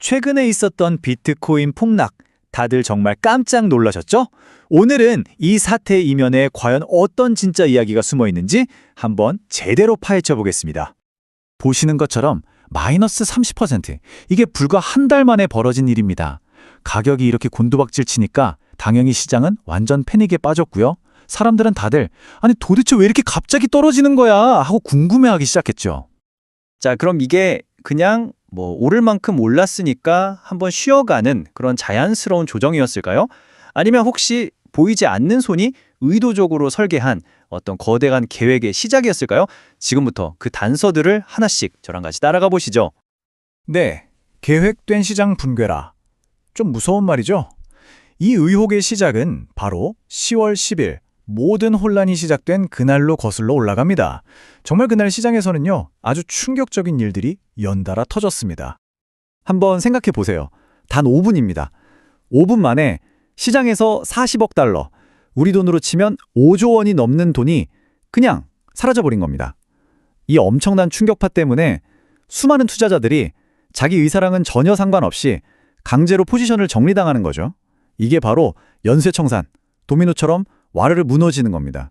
최근에 있었던 비트코인 폭락, 다들 정말 깜짝 놀라셨죠? 오늘은 이 사태 이면에 과연 어떤 진짜 이야기가 숨어 있는지 한번 제대로 파헤쳐 보겠습니다. 보시는 것처럼 마이너스 30%, 이게 불과 한 달 만에 벌어진 일입니다. 가격이 이렇게 곤두박질 치니까 당연히 시장은 완전 패닉에 빠졌고요. 사람들은 다들 아니 도대체 왜 이렇게 갑자기 떨어지는 거야 하고 궁금해하기 시작했죠. 자, 그럼 이게 그냥 오를 만큼 올랐으니까 한번 쉬어가는 그런 자연스러운 조정이었을까요? 아니면 혹시 보이지 않는 손이 의도적으로 설계한 어떤 거대한 계획의 시작이었을까요? 지금부터 그 단서들을 하나씩 저랑 같이 따라가 보시죠. 네, 계획된 시장 붕괴라. 좀 무서운 말이죠? 이 의혹의 시작은 바로 10월 10일 모든 혼란이 시작된 그날로 거슬러 올라갑니다. 정말 그날 시장에서는요, 아주 충격적인 일들이 연달아 터졌습니다. 한번 생각해 보세요. 단 5분입니다. 5분 만에 시장에서 40억 달러, 우리 돈으로 치면 5조 원이 넘는 돈이 그냥 사라져버린 겁니다. 이 엄청난 충격파 때문에 수많은 투자자들이 자기 의사랑은 전혀 상관없이 강제로 포지션을 정리당하는 거죠. 이게 바로 연쇄청산, 도미노처럼 와르르 무너지는 겁니다.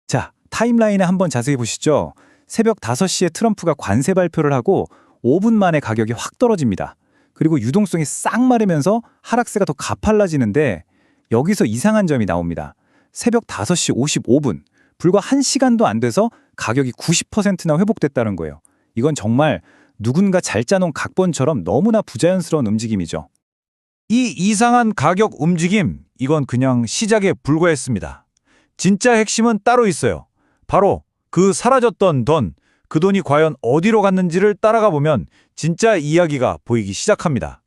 자, 타임라인에 한번 자세히 보시죠. 새벽 5시에 트럼프가 관세 발표를 하고 5분 만에 가격이 확 떨어집니다. 그리고 유동성이 싹 마르면서 하락세가 더 가팔라지는데 여기서 이상한 점이 나옵니다. 새벽 5시 55분, 불과 1시간도 안 돼서 가격이 90%나 회복됐다는 거예요. 이건 정말 누군가 잘 짜놓은 각본처럼 너무나 부자연스러운 움직임이죠. 이 이상한 가격 움직임, 이건 그냥 시작에 불과했습니다. 진짜 핵심은 따로 있어요. 바로 그 사라졌던 돈, 그 돈이 과연 어디로 갔는지를 따라가 보면 진짜 이야기가 보이기 시작합니다.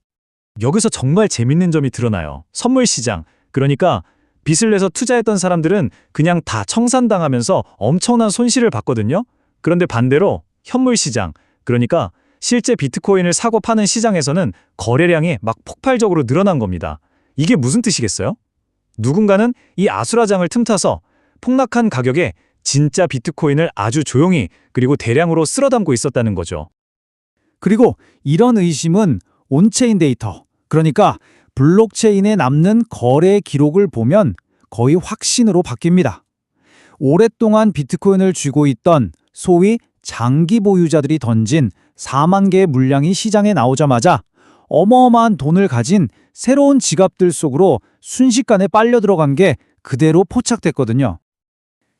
여기서 정말 재밌는 점이 드러나요. 선물 시장, 그러니까 빚을 내서 투자했던 사람들은 그냥 다 청산당하면서 엄청난 손실을 봤거든요. 그런데 반대로 현물 시장, 그러니까 실제 비트코인을 사고 파는 시장에서는 거래량이 막 폭발적으로 늘어난 겁니다. 이게 무슨 뜻이겠어요? 누군가는 이 아수라장을 틈타서 폭락한 가격에 진짜 비트코인을 아주 조용히 그리고 대량으로 쓸어 담고 있었다는 거죠. 그리고 이런 의심은 온체인 데이터, 그러니까 블록체인에 남는 거래 기록을 보면 거의 확신으로 바뀝니다. 오랫동안 비트코인을 쥐고 있던 소위 장기 보유자들이 던진 4만 개의 물량이 시장에 나오자마자 어마어마한 돈을 가진 새로운 지갑들 속으로 순식간에 빨려 들어간 게 그대로 포착됐거든요.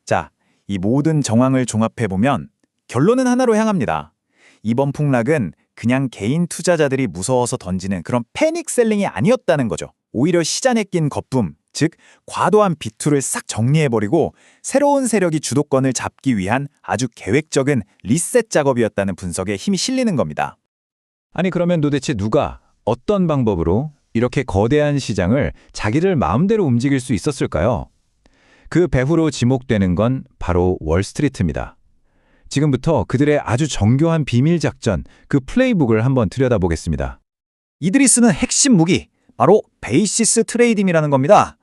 자, 이 모든 정황을 종합해보면 결론은 하나로 향합니다. 이번 폭락은 그냥 개인 투자자들이 무서워서 던지는 그런 패닉 셀링이 아니었다는 거죠. 오히려 시장에 낀 거품, 즉 과도한 비투를 싹 정리해버리고 새로운 세력이 주도권을 잡기 위한 아주 계획적인 리셋 작업이었다는 분석에 힘이 실리는 겁니다. 아니 그러면 도대체 누가 어떤 방법으로 이렇게 거대한 시장을 자기들 마음대로 움직일 수 있었을까요? 그 배후로 지목되는 건 바로 월스트리트입니다. 지금부터 그들의 아주 정교한 비밀 작전, 그 플레이북을 한번 들여다보겠습니다. 이들이 쓰는 핵심 무기, 바로 베이시스 트레이딩이라는 겁니다.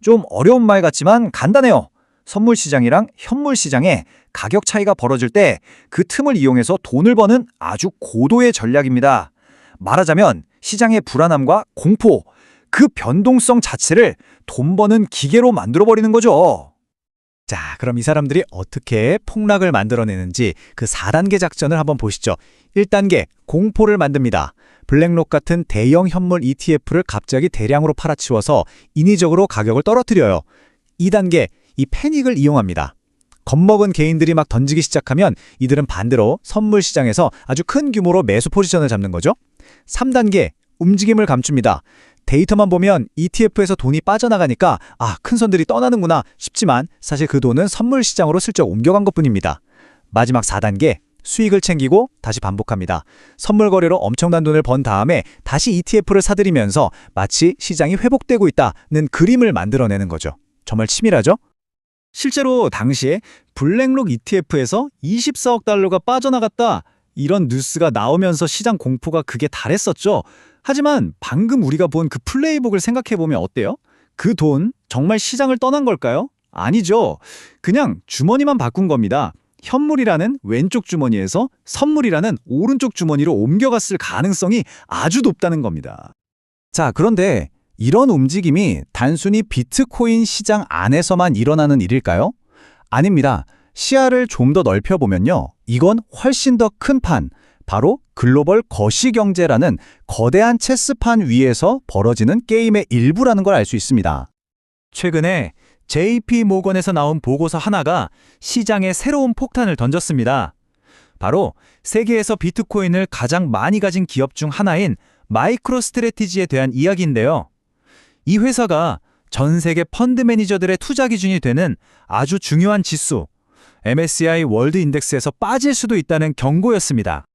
좀 어려운 말 같지만 간단해요. 선물 시장이랑 현물 시장에 가격 차이가 벌어질 때 그 틈을 이용해서 돈을 버는 아주 고도의 전략입니다. 말하자면 시장의 불안함과 공포, 그 변동성 자체를 돈 버는 기계로 만들어버리는 거죠. 자, 그럼 이 사람들이 어떻게 폭락을 만들어내는지 그 4단계 작전을 한번 보시죠. 1단계, 공포를 만듭니다. 블랙록 같은 대형 현물 ETF를 갑자기 대량으로 팔아치워서 인위적으로 가격을 떨어뜨려요. 2단계, 이 패닉을 이용합니다. 겁먹은 개인들이 막 던지기 시작하면 이들은 반대로 선물 시장에서 아주 큰 규모로 매수 포지션을 잡는 거죠. 3단계, 움직임을 감춥니다. 데이터만 보면 ETF에서 돈이 빠져나가니까 큰 손들이 떠나는구나 싶지만 사실 그 돈은 선물 시장으로 슬쩍 옮겨간 것뿐입니다. 마지막 4단계, 수익을 챙기고 다시 반복합니다. 선물 거래로 엄청난 돈을 번 다음에 다시 ETF를 사들이면서 마치 시장이 회복되고 있다는 그림을 만들어내는 거죠. 정말 치밀하죠? 실제로 당시에 블랙록 ETF에서 24억 달러가 빠져나갔다, 이런 뉴스가 나오면서 시장 공포가 극에 달했었죠. 하지만 방금 우리가 본 그 플레이북을 생각해보면 어때요? 그 돈 정말 시장을 떠난 걸까요? 아니죠. 그냥 주머니만 바꾼 겁니다. 현물이라는 왼쪽 주머니에서 선물이라는 오른쪽 주머니로 옮겨갔을 가능성이 아주 높다는 겁니다. 자, 그런데 이런 움직임이 단순히 비트코인 시장 안에서만 일어나는 일일까요? 아닙니다. 시야를 좀 더 넓혀보면요. 이건 훨씬 더 큰 판, 바로 글로벌 거시경제라는 거대한 체스판 위에서 벌어지는 게임의 일부라는 걸 알 수 있습니다. 최근에 JP 모건에서 나온 보고서 하나가 시장에 새로운 폭탄을 던졌습니다. 바로 세계에서 비트코인을 가장 많이 가진 기업 중 하나인 마이크로 스트래티지에 대한 이야기인데요. 이 회사가 전 세계 펀드 매니저들의 투자 기준이 되는 아주 중요한 지수, MSCI 월드 인덱스에서 빠질 수도 있다는 경고였습니다.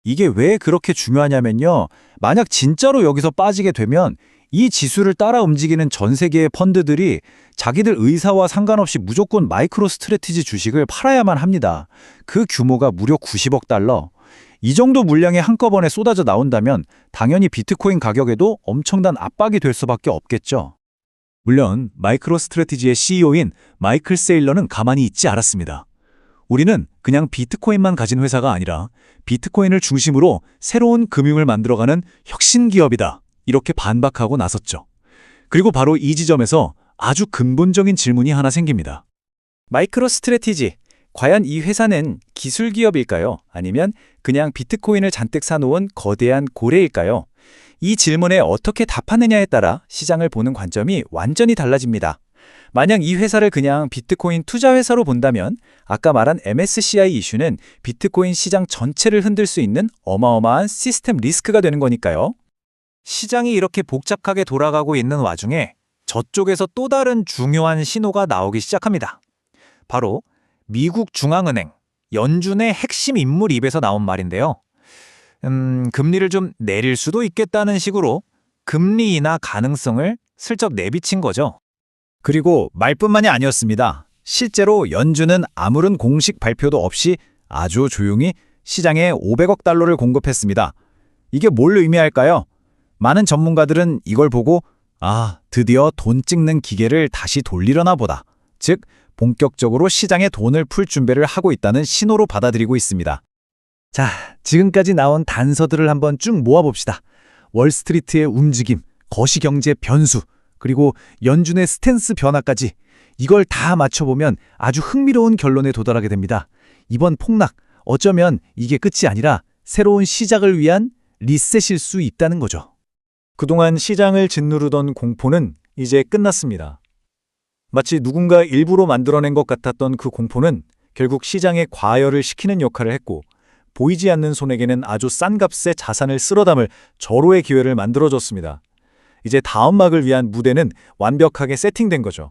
이게 왜 그렇게 중요하냐면요. 만약 진짜로 여기서 빠지게 되면 이 지수를 따라 움직이는 전 세계의 펀드들이 자기들 의사와 상관없이 무조건 마이크로 스트래티지 주식을 팔아야만 합니다. 그 규모가 무려 90억 달러. 이 정도 물량이 한꺼번에 쏟아져 나온다면 당연히 비트코인 가격에도 엄청난 압박이 될 수밖에 없겠죠. 물론 마이크로 스트래티지의 CEO인 마이클 세일러는 가만히 있지 않았습니다. 우리는 그냥 비트코인만 가진 회사가 아니라 비트코인을 중심으로 새로운 금융을 만들어가는 혁신 기업이다. 이렇게 반박하고 나섰죠. 그리고 바로 이 지점에서 아주 근본적인 질문이 하나 생깁니다. 마이크로 스트래티지, 과연 이 회사는 기술 기업일까요? 아니면 그냥 비트코인을 잔뜩 사놓은 거대한 고래일까요? 이 질문에 어떻게 답하느냐에 따라 시장을 보는 관점이 완전히 달라집니다. 만약 이 회사를 그냥 비트코인 투자 회사로 본다면 아까 말한 MSCI 이슈는 비트코인 시장 전체를 흔들 수 있는 어마어마한 시스템 리스크가 되는 거니까요. 시장이 이렇게 복잡하게 돌아가고 있는 와중에 저쪽에서 또 다른 중요한 신호가 나오기 시작합니다. 바로 미국 중앙은행, 연준의 핵심 인물 입에서 나온 말인데요. 금리를 좀 내릴 수도 있겠다는 식으로 금리 인하 가능성을 슬쩍 내비친 거죠. 그리고 말뿐만이 아니었습니다. 실제로 연준은 아무런 공식 발표도 없이 아주 조용히 시장에 500억 달러를 공급했습니다. 이게 뭘 의미할까요? 많은 전문가들은 이걸 보고 드디어 돈 찍는 기계를 다시 돌리려나 보다. 즉, 본격적으로 시장에 돈을 풀 준비를 하고 있다는 신호로 받아들이고 있습니다. 자, 지금까지 나온 단서들을 한번 쭉 모아봅시다. 월스트리트의 움직임, 거시경제 변수, 그리고 연준의 스탠스 변화까지 이걸 다 맞춰보면 아주 흥미로운 결론에 도달하게 됩니다. 이번 폭락, 어쩌면 이게 끝이 아니라 새로운 시작을 위한 리셋일 수 있다는 거죠. 그동안 시장을 짓누르던 공포는 이제 끝났습니다. 마치 누군가 일부러 만들어낸 것 같았던 그 공포는 결국 시장에 과열을 시키는 역할을 했고 보이지 않는 손에게는 아주 싼 값의 자산을 쓸어 담을 절호의 기회를 만들어줬습니다. 이제 다음 막을 위한 무대는 완벽하게 세팅된 거죠.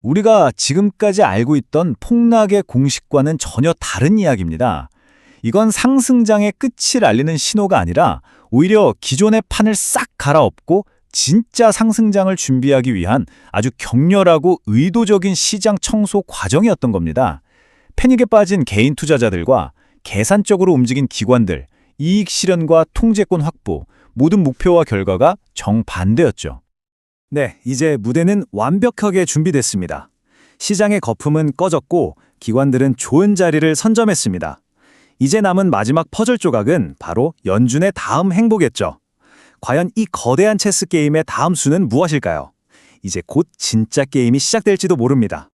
우리가 지금까지 알고 있던 폭락의 공식과는 전혀 다른 이야기입니다. 이건 상승장의 끝을 알리는 신호가 아니라 오히려 기존의 판을 싹 갈아엎고 진짜 상승장을 준비하기 위한 아주 격렬하고 의도적인 시장 청소 과정이었던 겁니다. 패닉에 빠진 개인 투자자들과 계산적으로 움직인 기관들, 이익 실현과 통제권 확보, 모든 목표와 결과가 정반대였죠. 네, 이제 무대는 완벽하게 준비됐습니다. 시장의 거품은 꺼졌고 기관들은 좋은 자리를 선점했습니다. 이제 남은 마지막 퍼즐 조각은 바로 연준의 다음 행보겠죠. 과연 이 거대한 체스 게임의 다음 수는 무엇일까요? 이제 곧 진짜 게임이 시작될지도 모릅니다.